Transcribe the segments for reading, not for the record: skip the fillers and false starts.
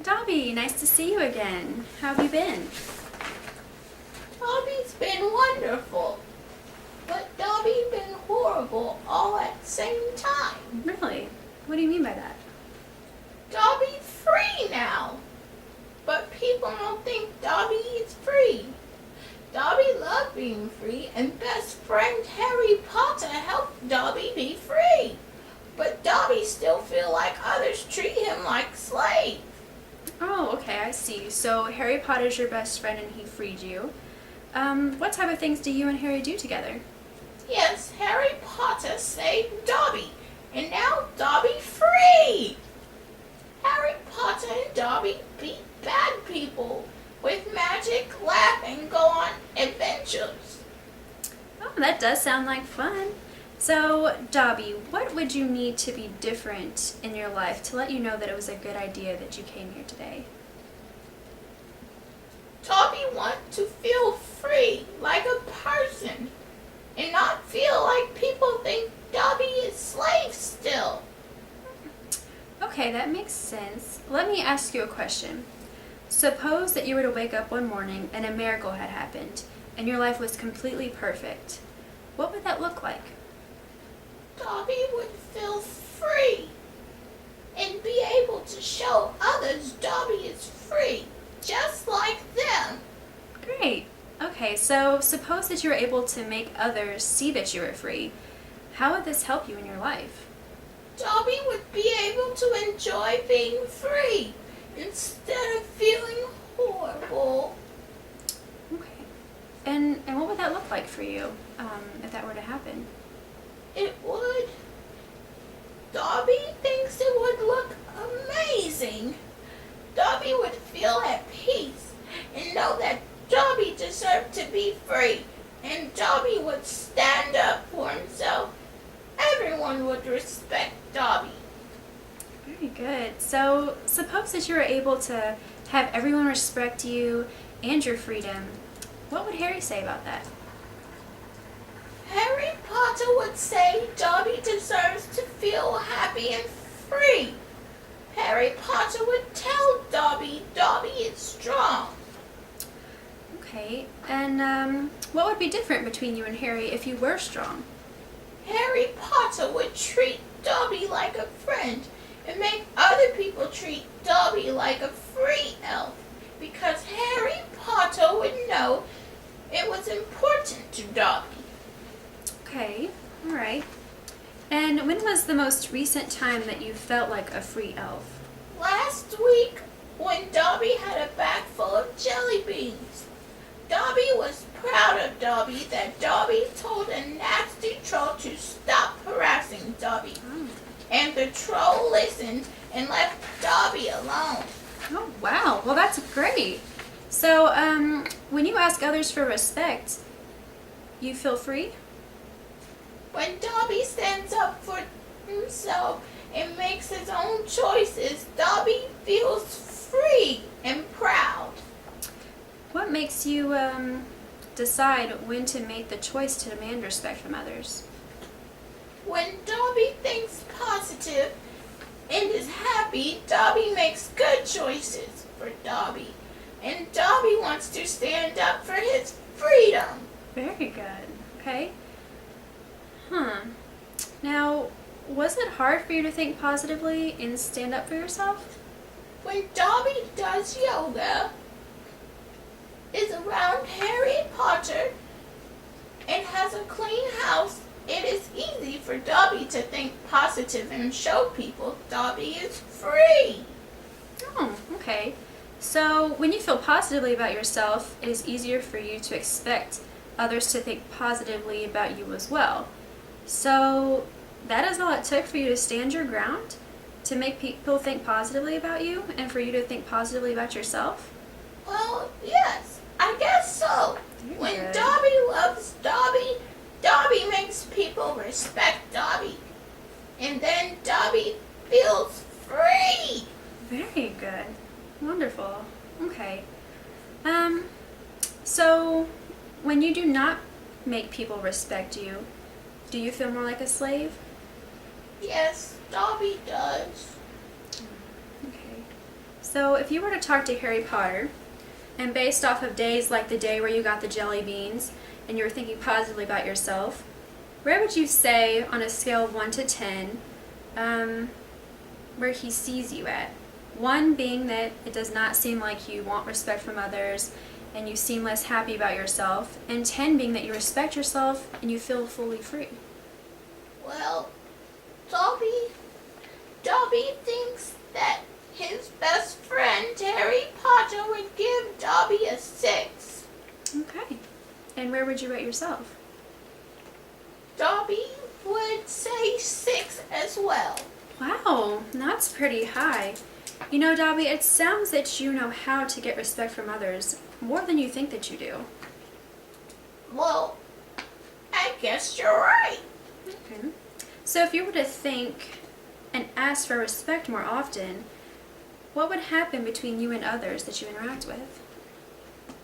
Dobby, nice to see you again. How have you been? Dobby's been wonderful, but Dobby's been horrible all at the same time. Really? What do you mean by that? Dobby's free now, but people don't think Dobby is free. Dobby loved being free, and best friend Harry Potter helped Dobby be free. But Dobby still feel like others treat him like slave. Oh, okay, I see. So Harry Potter's your best friend and he freed you. What type of things do you and Harry do together? Yes, Harry Potter saved Dobby, and now Dobby free. Harry Potter and Dobby beat bad people with magic, laugh, and go on adventures. Oh, that does sound like fun. So, Dobby, what would you need to be different in your life to let you know that it was a good idea that you came here today? Dobby wants to feel free like a person and not feel like people think Dobby is slave still. Okay, that makes sense. Let me ask you a question. Suppose that you were to wake up one morning and a miracle had happened and your life was completely perfect. What would that look like? Dobby would feel free and be able to show others Dobby is free, just like them. Great. Okay, so suppose that you were able to make others see that you were free. How would this help you in your life? Dobby would be able to enjoy being free instead of feeling horrible. Okay. And what would that look like for you if that were to happen? It would. Dobby thinks it would look amazing. Dobby would feel at peace and know that Dobby deserved to be free, and Dobby would stand up for himself. Everyone would respect Dobby. Very good. So suppose that you were able to have everyone respect you and your freedom. What would Harry say about that? Harry Potter would say Dobby deserves to feel happy and free. Harry Potter would tell Dobby Dobby is strong. Okay, and what would be different between you and Harry if you were strong? Harry Potter would treat Dobby like a friend and make other people treat Dobby like a free elf, because Harry Potter would know it was important to Dobby. Okay, all right. And when was the most recent time that you felt like a free elf? Last week, when Dobby had a bag full of jelly beans. Dobby was proud of Dobby that Dobby told a nasty troll to stop harassing Dobby. Oh. And the troll listened and left Dobby alone. Oh, wow. Well, that's great. So, when you ask others for respect, you feel free? When Dobby stands up for himself and makes his own choices, Dobby feels free and proud. What makes you decide when to make the choice to demand respect from others? When Dobby thinks positive and is happy, Dobby makes good choices for Dobby. And Dobby wants to stand up for his freedom. Very good. Okay. Now, was it hard for you to think positively and stand up for yourself? When Dobby does yoga, is around Harry Potter, and has a clean house, it is easy for Dobby to think positive and show people Dobby is free. Oh, okay. So, when you feel positively about yourself, it is easier for you to expect others to think positively about you as well. So, that is all it took for you to stand your ground, to make people think positively about you, and for you to think positively about yourself? Well, yes, I guess so. Very When good. Dobby loves Dobby, Dobby makes people respect Dobby. And then Dobby feels free. Very good. Wonderful. Okay. So, when you do not make people respect you, do you feel more like a slave? Yes, Dobby does. Okay. So if you were to talk to Harry Potter, and based off of days like the day where you got the jelly beans, and you were thinking positively about yourself, where would you say on a scale of 1 to 10, where he sees you at? 1 being that it does not seem like you want respect from others, and you seem less happy about yourself, and 10 being that you respect yourself and you feel fully free. Well, Dobby thinks that his best friend Harry Potter would give Dobby a 6. Okay. And where would you rate yourself? Dobby would say 6 as well. Wow, that's pretty high. You know, Dobby, it sounds that you know how to get respect from others more than you think that you do. Well, I guess you're right. Okay. So if you were to think and ask for respect more often, what would happen between you and others that you interact with?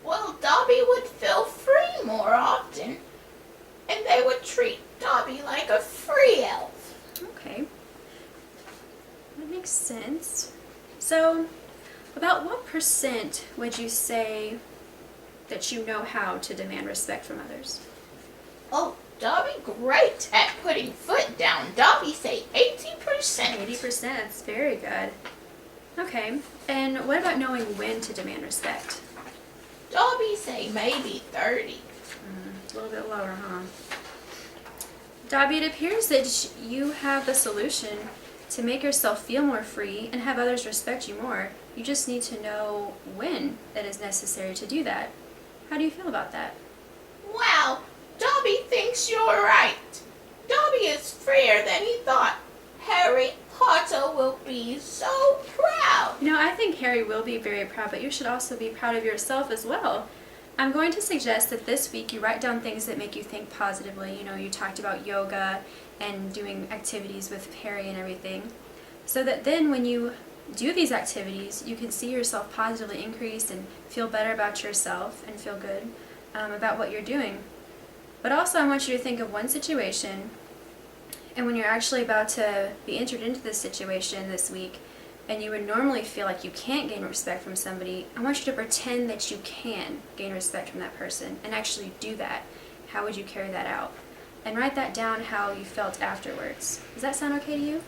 Well, Dobby would feel free more often, and they would treat Dobby like a free elf. Okay. That makes sense. So, about what percent would you say that you know how to demand respect from others? Oh, Dobby great at putting foot down. Dobby say 80%. 80%, that's very good. Okay, and what about knowing when to demand respect? Dobby say maybe 30. A little bit lower, huh? Dobby, it appears that you have the solution to make yourself feel more free and have others respect you more. You just need to know when that is necessary to do that. How do you feel about that? Wow, Dobby thinks you're right. Dobby is freer than he thought. Harry Potter will be so proud. You know, I think Harry will be very proud, but you should also be proud of yourself as well. I'm going to suggest that this week you write down things that make you think positively. You know, you talked about yoga and doing activities with Harry and everything. So that then when you do these activities, you can see yourself positively increase and feel better about yourself and feel good about what you're doing. But also I want you to think of one situation, and when you're actually about to be entered into this situation this week, and you would normally feel like you can't gain respect from somebody, I want you to pretend that you can gain respect from that person and actually do that. How would you carry that out? And write that down how you felt afterwards. Does that sound okay to you?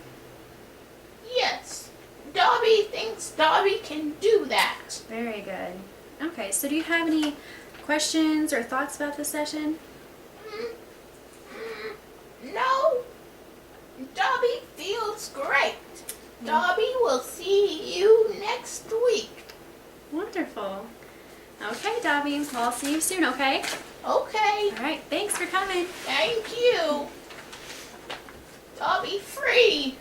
Yes, Dobby thinks Dobby can do that. Very good. Okay, so do you have any questions or thoughts about this session? No, Dobby feels great. Dobby will see you next week. Wonderful. Okay, Dobby. Well, I'll see you soon, okay? Okay, All right, thanks for coming. thank you. Dobby free.